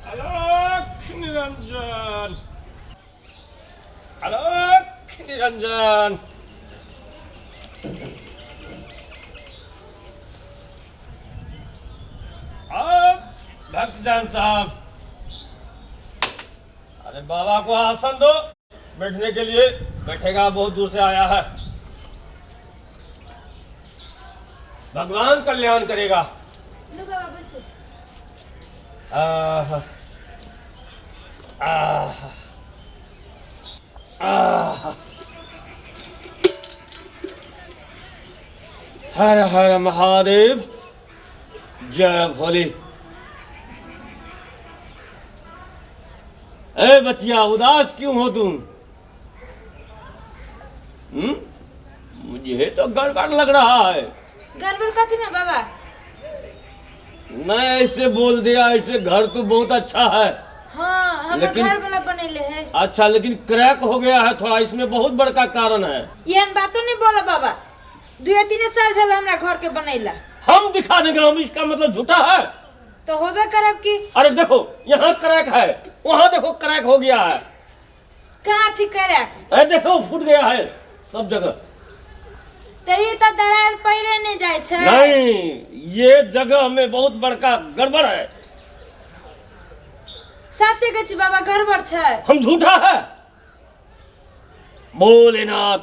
अलख निरंजन, अलख निरंजन। अब भक्तजन साहब, अरे बाबा को आसन दो बैठने के लिए। बैठेगा, बहुत दूर से आया है। भगवान कल्याण करेगा। आह, आह, आह। हर हर महादेव, जय भोले। ए बच्चिया, उदास क्यों हो तुम? मुझे तो गड़बड़ लग रहा है। गड़बड़ कथी में बाबा? मैं ऐसे बोल दिया, ऐसे घर तो बहुत अच्छा है। हाँ, हम घर वाला बनेले है। अच्छा, लेकिन क्रैक हो गया है थोड़ा, इसमें बहुत बड़का कारण है। ये बातों नहीं बोला बाबा। 2-3 साल भेल हमरा घर के बनैला। हम दिखा देंगे, हम इसका मतलब झूठा है तो होबे करब की। अरे देखो, यहाँ क्रैक है, वहाँ देखो क्रैक हो गया है। कहाँ छी क्रैक? अरे देखो, फूट गया है सब जगह। तही तो दरार पैरे नहीं जाए छे। नहीं, ये जगह में बहुत बड़का गड़बड़ है। सच्चे कहै छी बाबा, गड़बड़ छे। हम झूठा है। भोलेनाथ,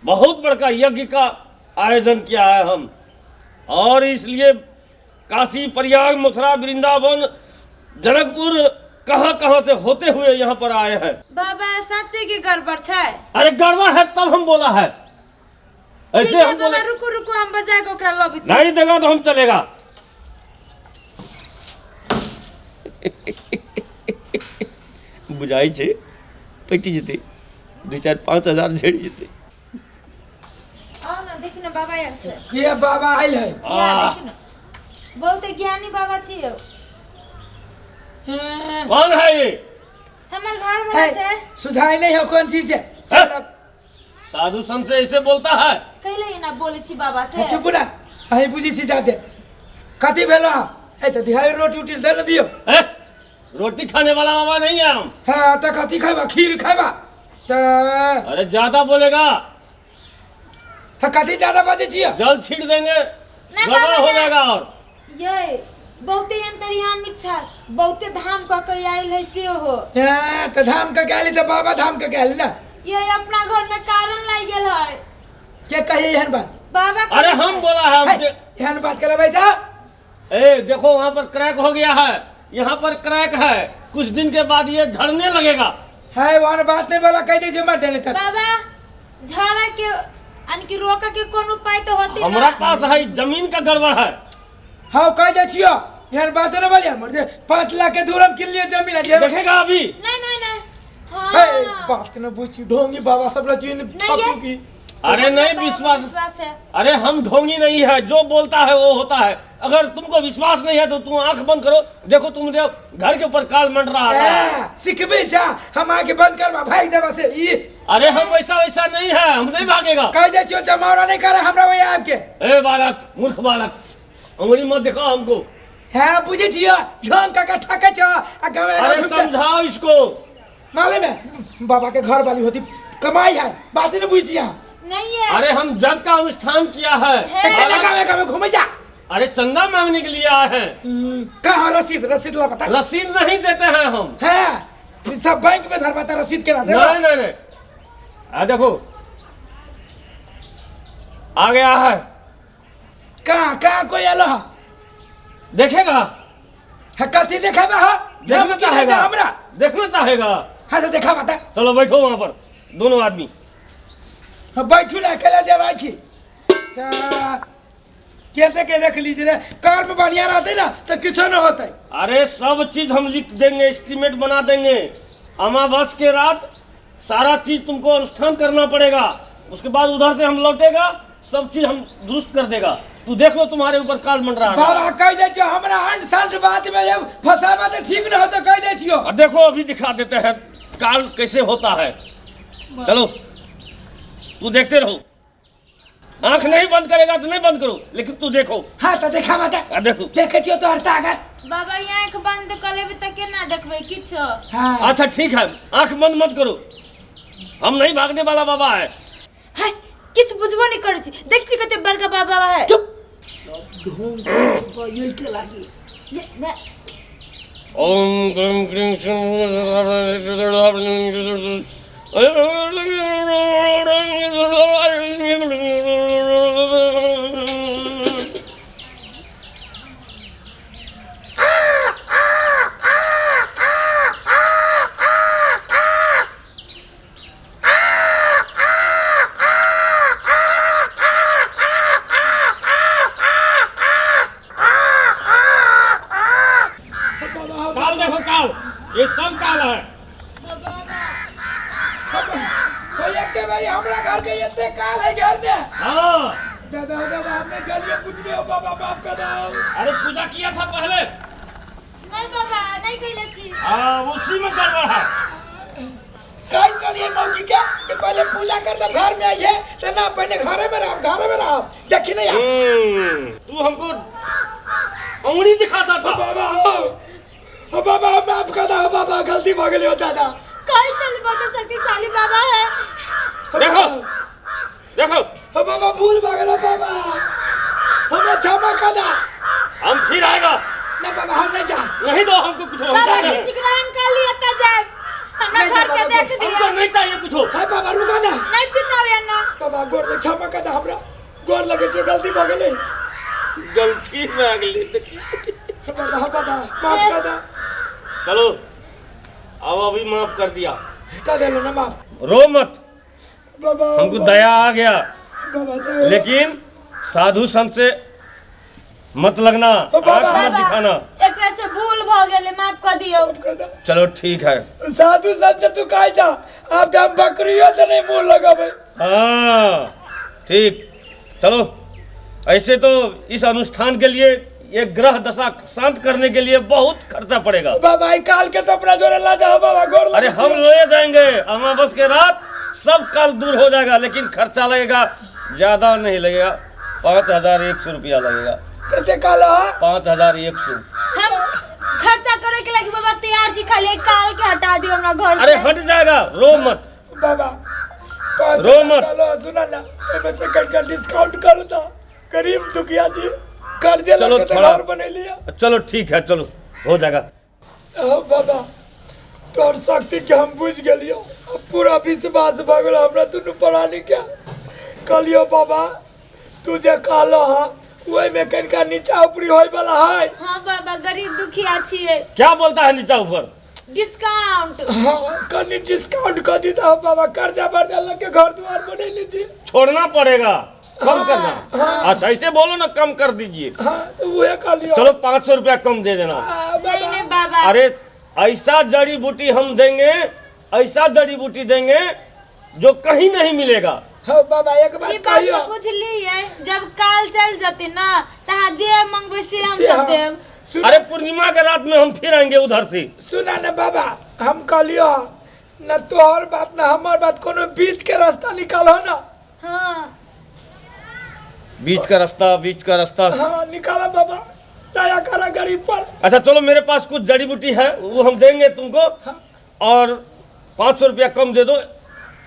बहुत बड़का यज्ञ का आयोजन किया है हम, और इसलिए काशी, प्रयाग, मथुरा, वृंदावन, जनकपुर, कहाँ कहाँ से होते हुए यहाँ पर आए हैं। बाबा सच्चे की गड़बड़ छे? अरे गड़बड़ है तब हम बोला है। ऐसे हम बोले। रुको रुको, हम बजा के ओकरा लबी। नहीं देगा तो हम चलेगा। बुझाई छे, पैटी जेते 2-4-5 हजार झेड़ जेते। आओ ना, देखी ना बाबा आयल छे। के बाबा आयल है? देखी ना, बहुत ज्ञानी बाबा छियो। कौन है ये? हमार घर वाला छे। सुझाई नहीं हो कौन चीज से? चल अब साधु संत से ऐसे बोलता है? कहले ही ना बोले छी बाबा से। चुप ना, हई बुझी सी जाते। कथी भेलो? ए त दिहाई रोटी उटी दे न दियो। रोटी खाने वाला बाबा नहीं है हम। हां त कथी खाइबा? खीर खाइबा? त अरे ज्यादा बोलेगा। कथी ज्यादा बाते छियो? जल छीट देंगे, गड़बड़ हो जाएगा। और ये बहुते अंतर्याम इच्छा, बहुते धाम का के आइल है से हो। हां त धाम का कहली त बाबा धाम का कहली ना। ये अपना घर में कारण लाई गेल है। के कही एहन बात? बाबा अरे हम बोला है। एहन बात करे बैसा। ए देखो, वहाँ पर क्रैक हो गया है, यहाँ पर क्रैक है। कुछ दिन के बाद ये झड़ने लगेगा। है वहां बात नहीं बोला, कह दे जो मत देने तक। बाबा झड़ा के अनकी रोका के कोन उपाय तो होती ना। हमारा पास है, जमीन का गड़बड़ है। हां कह दे छियो, एहन बात न बोलिया। मर दे 5 लाख के दूर हम किन लिए जमीन है। देखेगा अभी। नहीं नहीं नहीं। हे हाँ। बात न पूछी, ढोंगी बाबा सब लचीन नहीं की। अरे नहीं, विश्वास है। अरे हम ढोंगी नहीं है, जो बोलता है वो होता है। अगर तुमको विश्वास नहीं है तो तुम आंख बंद करो, देखो तुमने घर के ऊपर काल मंड रहा है। सिख भी जा, हम आंख बंद कर भाग जा बस। अरे हम वैसा नहीं है, हम नहीं भागेगा। कह दे छियो जमावड़ा नहीं करे हमरा वही आपके। ए बालक, मूर्ख बालक, उंगली मत दिखाओ हमको। है बुझे छियो, ढोंग का ठके छ। अरे समझाओ इसको। मालूम है बाबा के घर वाली होती कमाई है, बात नहीं बुझिया। नहीं है। अरे हम जग का अनुष्ठान किया है। कहाँ घूमे जा। अरे चंदा मांगने के लिए आए हैं। कहाँ रसीद? रसीद ला बता। रसीद नहीं देते हैं हम। है सब बैंक में धरवाता रसीद के ना दे। नहीं नहीं, देखो आ गया है। कहाँ कोई आलो? देखेगा? कथी देखेबा? देखना चाहेगा हमरा? देखना चाहेगा। हाँ तो देखा बता। चलो बैठो वहां पर, दोनों आदमी। बैठू ना, अकेला जब छी कैसे के देख लीजिए रे। कार में बढ़िया रहते ना तो कुछ न होता। अरे सब चीज हम लिख देंगे, एस्टीमेट बना देंगे। अमावस के रात सारा चीज तुमको अनुष्ठान करना पड़ेगा। उसके बाद उधर से हम लौटेगा, सब चीज हम दुरुस्त कर देगा। तू देख लो, तुम्हारे ऊपर काल मंडरा रहा है। बाबा कह दे जो हमरा अंड बात में जब फसाबा तो ठीक न हो तो कह दे छियो। देखो अभी दिखा देते हैं काल कैसे होता है। चलो तू देखते रहो। आंख नहीं बंद करेगा तो नहीं बंद करो, लेकिन तू देखो। हाँ तो देखा बता, देखो देखे छियो तो ताकत। बाबा ये आँख बंद कर लेबे त केना देखबै किछो। हाँ अच्छा ठीक है, आंख बंद मत करो, हम नहीं भागने वाला बाबा है। हाय किछ बुझबो नहीं करै छी, देख छी कते बड़का बाबा है। चुप ढूंढ ये के लागी ये मैं ओम ग्रीम ग्रीम काल देखो, काल, ये सब काल है। भैया के बारी हमरा घर के इतने काल है घर में। हाँ दादा दादा हमने जल्दी पूछ रहे हो बाबा, माफ कर दो। अरे पूजा किया था पहले। नहीं बाबा नहीं कइले छी। हाँ उसी में गड़बड़ है। काई चलिए मौकी के कि पहले पूजा कर तब घर में आइए, तो ना पहले घरे में रहो देखी नहीं आप। तू हमको उंगली दिखाता था। बाबा ओ बाबा माफ कर दो बाबा, गलती हो गई हो दादा। काई चल बहुत शक्तिशाली बाबा है। देखो देखो, ओ बाबा भूल हो गई बाबा, हमें क्षमा कर दो। हम फिर आएगा। ना बाबा हम नहीं जा, नहीं दो हमको कुछ, हम बाबा जा रहे की हैं। चिकरान कर लिया त जाए, हमरा नहीं घर जा के बाबा, देख दिया। हमको नहीं चाहिए कुछ। हाय बाबा रुका ना नहीं पितावे ना। बाबा, गोर में क्षमा कर दो, हमरा गोर लगे जो गलती हो गई। गलती में अगली। बाबा माफ कर दो। चलो अब अभी माफ कर दिया, कर दे लो ना माफ। रो मत, बाबा हमको दया आ गया। बाबा जाओ। लेकिन साधु संत से मत लगना, बाबा, आँख मत दिखाना। एकरा से भूल भ गेले, माफ कर दियो। चलो ठीक है। साधु संत से तू कह जा, आप तो हम बकरियों से नहीं मुंह लगावे। हाँ ठीक, चलो। ऐसे तो इस अनुष्ठान के लिए, ये ग्रह दशा शांत करने के लिए बहुत खर्चा पड़ेगा। बाबा आई काल के तो अपना जोरे ला जाओ बाबा, गोर अरे हम ले जाएंगे, अमावस के रात सब काल दूर हो जाएगा, लेकिन खर्चा लगेगा, ज्यादा नहीं लगेगा, 5100 रुपया लगेगा। कितने काल है? 5100। हम खर्चा करे के लगे बाबा तैयार छी, खाली काल के हटा दियो हमरा घर अरे से। हट जाएगा, रो मत बाबा रो मत। सुना ना, मैं सेकंड का डिस्काउंट करो तो गरीब दुखिया जी कर्जे चलो लेके तो थोड़ा- घर बने लिया। चलो ठीक है, चलो हो जाएगा। बाबा तोर शक्ति के हम बुझ गेलियो, अब पूरा विश्वास भ गेलो हमरा तू पढ़ानी क्या कलियो बाबा। तू जे कहलो है ओहि में कनिका नीचा ऊपरी होय वाला है। हाँ बाबा गरीब दुखिया छिए, क्या बोलता है नीचा ऊपर? डिस्काउंट। हाँ कनी डिस्काउंट कर दी तो बाबा, कर्जा वर्जा लगे घर द्वार बने लीजिए। छोड़ना पड़ेगा, कम करना। अच्छा ऐसे बोलो ना, कम कर दीजिए। हाँ तो वह कलियो। चलो 500 रुपया कम दे देना। नहीं नहीं बाबा, अरे ऐसा जड़ी बूटी हम देंगे, ऐसा जड़ी बूटी देंगे जो कहीं नहीं मिलेगा। हाँ बाबा एक बात ये बात कहियो। तो बुझली है, जब काल चल जाते ना तहाँ जे मंगबे से हम से सब हाँ। देम। सुना- अरे पूर्णिमा के रात में हम फिर आएंगे उधर से। सुना न बाबा, हम कहलियो न तोहर बात न हमार बात, कोनो बीच के रास्ता निकालो ना। हाँ बीच का रास्ता, बीच का रास्ता। हाँ निकाला बाबा, दया करा गरीब पर। अच्छा चलो, मेरे पास कुछ जड़ी बूटी है, वो हम देंगे तुमको, और 500 रुपया कम दे दो,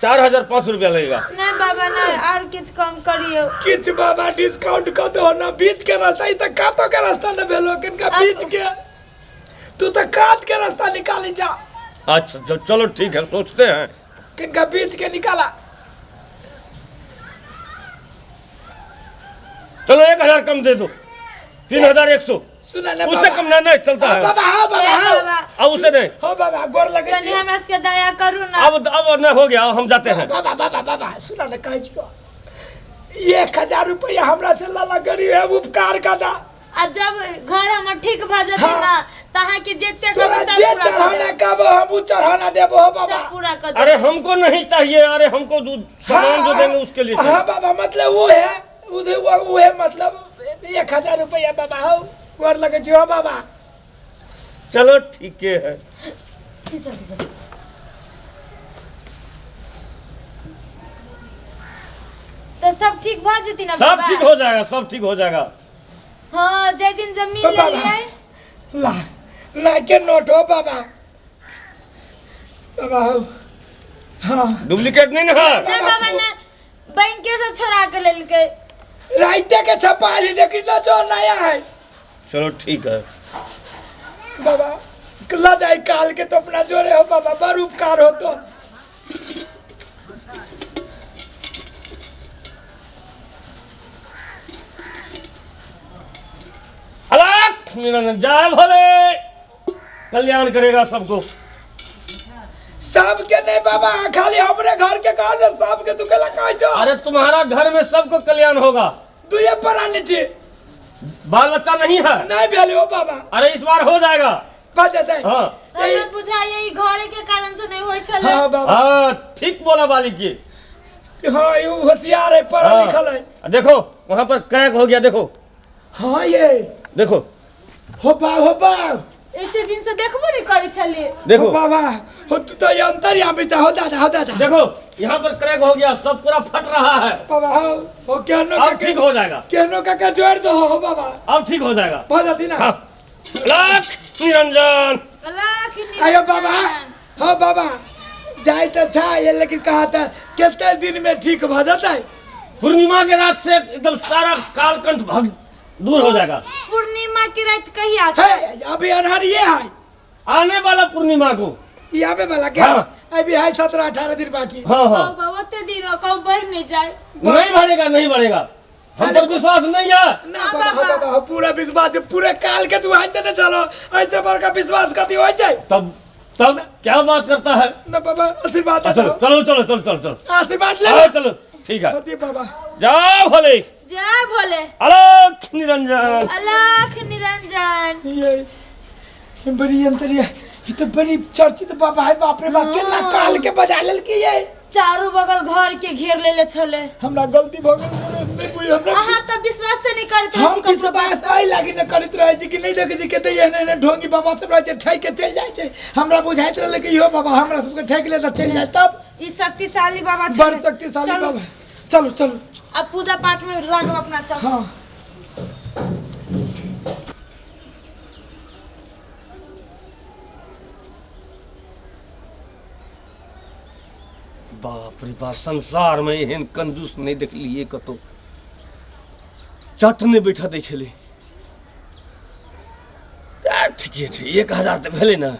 4500 रुपया लगेगा। नहीं बाबा नहीं, और कुछ कम करियो। किच बाबा डिस्काउंट कर दो ना, बीच के रास्ता, ई त कातो के रास्ता न भेलो, किनका बीच के तू तो काट के रास्ता निकाली जा। अच्छा चलो ठीक है, सोचते हैं। किनका बीच के निकाला। चलो 1000 कम दे दो, 3100। सुना न उससे बाबा, कम नहीं चलता हाँ है। बाबा, हाँ बाबा, ए हाँ बाबा, अब उसे नहीं, हो बाबा गोर लगे तनी छी। हमरा से दया करू ना। अब न हो गया, हम जाते हैं। बाबा बाबा बाबा सुना न कह छियो, 1000 रुपया हमरा से लाला गरीब है, उपकार का दा। आ जब घर हमर ठीक भ जते हाँ। ना, तहाँ के जेते तोरा सब जे पूरा कर चढ़ाना देब। कहबो हम उ चढ़ाना देबो हो बाबा। सब पूरा कर अरे देब। हमको नहीं चाहिए, अरे हमको सामान जो देंगे उसके लिए चाहिए। हाँ बाबा, मतलब वो है वो है, मतलब 1000 रुपया बाबा हो गोर लगे छी हो बाबा। चलो ठीक है। तो सब ठीक भ जती ना सब बाबा? ठीक हो जाएगा, सब ठीक हो जाएगा। हाँ जे दिन जमीन ओ ले बाबा। लिए ला ना के नोट हो बाबा। बाबा हो हाँ डुप्लीकेट नहीं ना है। ना बाबा ना बैंक से छोड़ा के ले के राइते के छपा ली देखी ना जो नया है चलो ठीक है। बाबा ला जाए काल के तो अपना जोरे हो बाबा, बड़ उपकार हो तो। अलग निरंजन जय भोले, कल्याण करेगा सबको। सबके नहीं बाबा, खाली हमरे घर के काल सबके तू केला कह जो। अरे तुम्हारा घर में सबको कल्याण होगा। तू ये परा नीचे बाल बच्चा नहीं है? नहीं भेले हो बाबा। अरे इस बार हो जाएगा। बजा दे हाँ हमरा बुझाइए ई घरे के कारण से नहीं होय छले। हाँ बाबा हाँ ठीक बोला बालिक जी। हाँ ये होशियार है, पढ़ा हाँ। लिखल है। देखो वहाँ पर क्रैक हो गया, देखो हाँ ये देखो हो बा एते दिन से देखबो नहीं करी छले। देखो हो बाबा हो तू तो ये अंतर यहाँ पे चाहो दादा देखो यहाँ पर क्रैक हो गया, सब पूरा फट रहा है। बाबा हो केनो अब ठीक हो जाएगा, केनो का जोड़ दो हो बाबा। अब ठीक हो जाएगा। भजाती ना हाँ अलग निरंजन। लाख आयो बाबा। हाँ बाबा जाए तो था ये, लेकिन कहा था कितने दिन में ठीक हो जाता है। पूर्णिमा के रात से एकदम सारा कालकंठ भग दूर हो जाएगा। पूर्णिमा की रात कही आती है अभी अनहर ये है, आने वाला पूर्णिमा को। ये आवे वाला क्या हाँ। अभी है 17-18 दिन बाकी। हाँ हाँ बाबा ओते दिन को बढ़ नहीं जाए। नहीं बढ़ेगा, नहीं बढ़ेगा। हम पर विश्वास नहीं है। ना बाबा हाँ बाबा हो पूरा विश्वास है, पूरे काल के तू आते ना चलो ऐसे बड़का विश्वास कति हो जाए। तब क्या बात करता है। ना बाबा आशीर्वाद चलो दो। चलो चलो चलो चलो चलो आशीर्वाद ले हाँ, चलो ठीक है। होती बाबा। जाओ भोले, जय भोले, अलग निरंजन। लाख निरंजन। ये बड़ी अंतरिया, ये तो बड़ी चर्चित बाबा है। बाप रे बाप केला काल के बजा लेल की ये। चारों बगल घर के घेर लेले छले। हमरा गलती भ गेल, नहीं बुझ हमरा। अहाँ त विश्वास से नहीं करते हम छी विश्वास आई लागी न करत रहे छी कि नहीं देखे छी कते एने ढोंगी बाबा सब रहे ठैक के चल जाय छै। हमरा बुझाइत रहले कि यो बाबा हमरा सबके ठैक ले त चल जाय। तब ई शक्तिशाली बाबा छले। बड़ शक्तिशाली चलो, बाबा। चलो चलो अब पूजा पाठ में लागो अपना सब। हाँ बाप रे बाप, संसार में एहन कंजूस नहीं देख लिए कतो। चट ने बैठा दे छले। ठीके छै, 1000 तो भेले ना,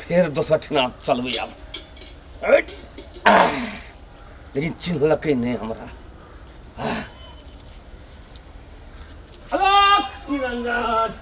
फिर दोसर ठिना चलबै आब। लेकिन चिन्हलकै नहीं हमरा। अलग निरंजन।